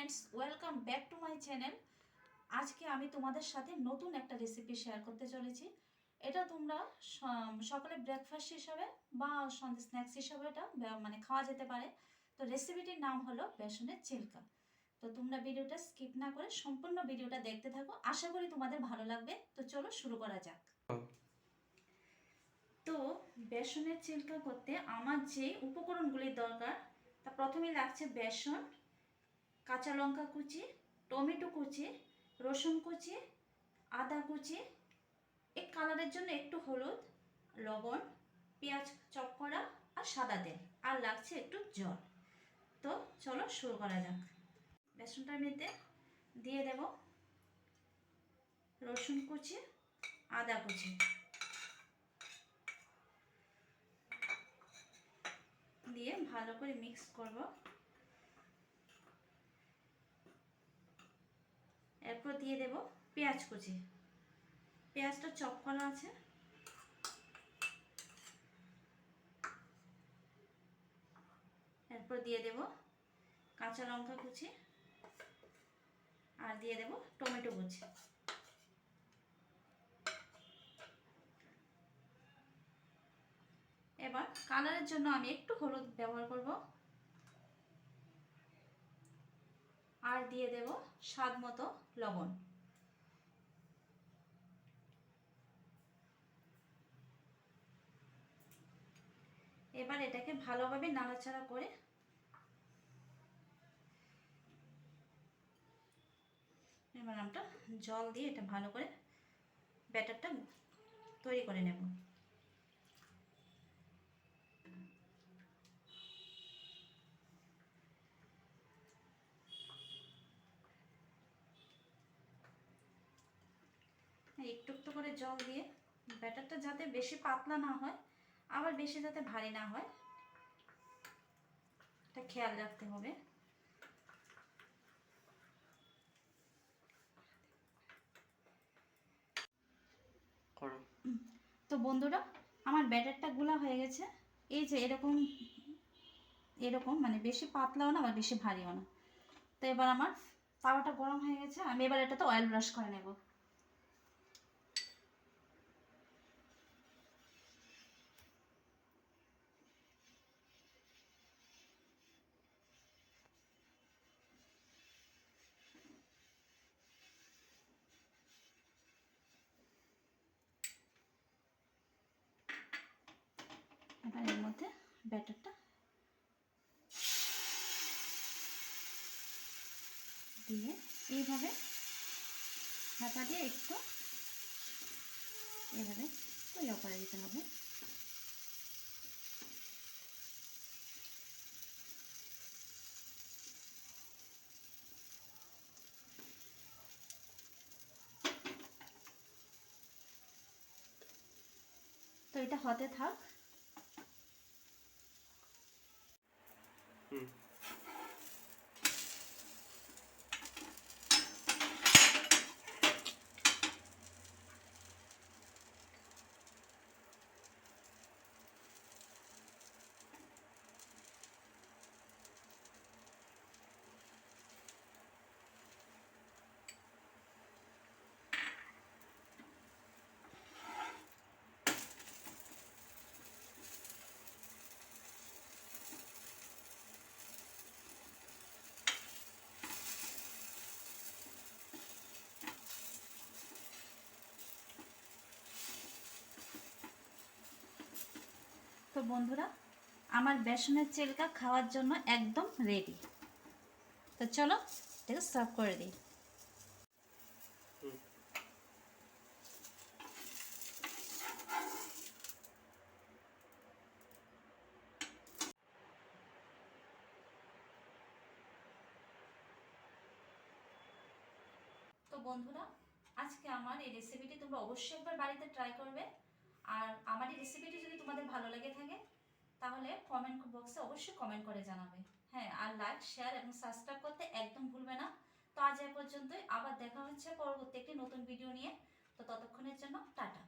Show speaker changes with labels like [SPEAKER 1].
[SPEAKER 1] Friends, welcome back to my channel. আজকে আমি তোমাদের সাথে নতুন একটা রেসিপি শেয়ার করতে চলেছি। এটা তোমরা সকালে ব্রেকফাস্ট হিসাবে বা সন্ধ্যে স্ন্যাক্স হিসাবে এটা মানে খাওয়া যেতে পারে। তো রেসিপিটির নাম হলো বেসনের চিল্কা। তো তোমরা ভিডিওটা স্কিপ না করে সম্পূর্ণ ভিডিওটা দেখতে থাকো, আশা করি তোমাদের ভালো লাগবে। তো চলো শুরু করা যাক। তো বেসনের চিল্কা করতে আমার যে উপকরণগুলির দরকার, তা প্রথমে লাগছে বেসন, কাঁচা লঙ্কা কুচি, টমেটো কুচি, রসুন কুচি, আদা কুচি, এই কালারের জন্য একটু হলুদ, লবণ, পেঁয়াজ চপ করা আর সাদা তেল, আর লাগছে একটু জল। তো চলো শুরু করা যাক। বেসনটার মধ্যে দিয়ে দেব রসুন কুচি, আদা কুচি, দিয়ে ভালো করে মিক্স করব। এরপর দিয়ে দেব পেঁয়াজ কুচি, পেঁয়াজটা চপ করা আছে। এরপর দিয়ে দেব কাঁচা লঙ্কা কুচি আর দিয়ে দেব টমেটো কুচি। এবার কালারের জন্য আমি একটু হলুদ ব্যবহার করব আর দিয়ে দেব স্বাদ মতো লবণ। এবার এটাকে ভালোভাবে নাড়াচাড়া করে এবার আমরা জল দিয়ে এটা ভালো করে ব্যাটারটা তৈরি করে নেব। একটু একটু করে জল দিয়ে ব্যাটারটা যাতে বেশি পাতলা না হয় আবার বেশি যাতে ভারী না হয়, এটা খেয়াল রাখতে হবে। তো বন্ধুরা, আমার ব্যাটারটা গুলা হয়ে গেছে। এই যে এরকম এরকম মানে বেশি পাতলাও না আবার বেশি ভারীও না। তো এবার আমার তাওয়াটা গরম হয়ে গেছে, আমি এবার এটাতে অয়েল ব্রাশ করে নেব। এবার এর মধ্যে ব্যাটারটা দিয়ে এইভাবে হাতা দিয়ে একটু এইভাবে তৈরি করে দিতে হবে। তো এটা হতে থাক। তো বন্ধুরা, আমার বেসনের চিল্কা খাওয়ার জন্য একদম রেডি। তো চলো এটাকে সার্ভ করে দিই। তো বন্ধুরা, আজকে আমার এই রেসিপিটি তোমরা অবশ্যই একবার বাড়িতে ট্রাই করবে। আর আমার এই রেসিপিটি যদি তোমাদের ভালো লেগে থাকে তাহলে কমেন্ট বক্সে অবশ্যই কমেন্ট করে জানাবে। হ্যাঁ, আর লাইক, শেয়ার এবং সাবস্ক্রাইব করতে একদম ভুলবে না। তো আজ এ পর্যন্তই, আবার দেখা হচ্ছে পরবর্তী একটি নতুন ভিডিও নিয়ে। তো ততক্ষণের জন্য টাটা।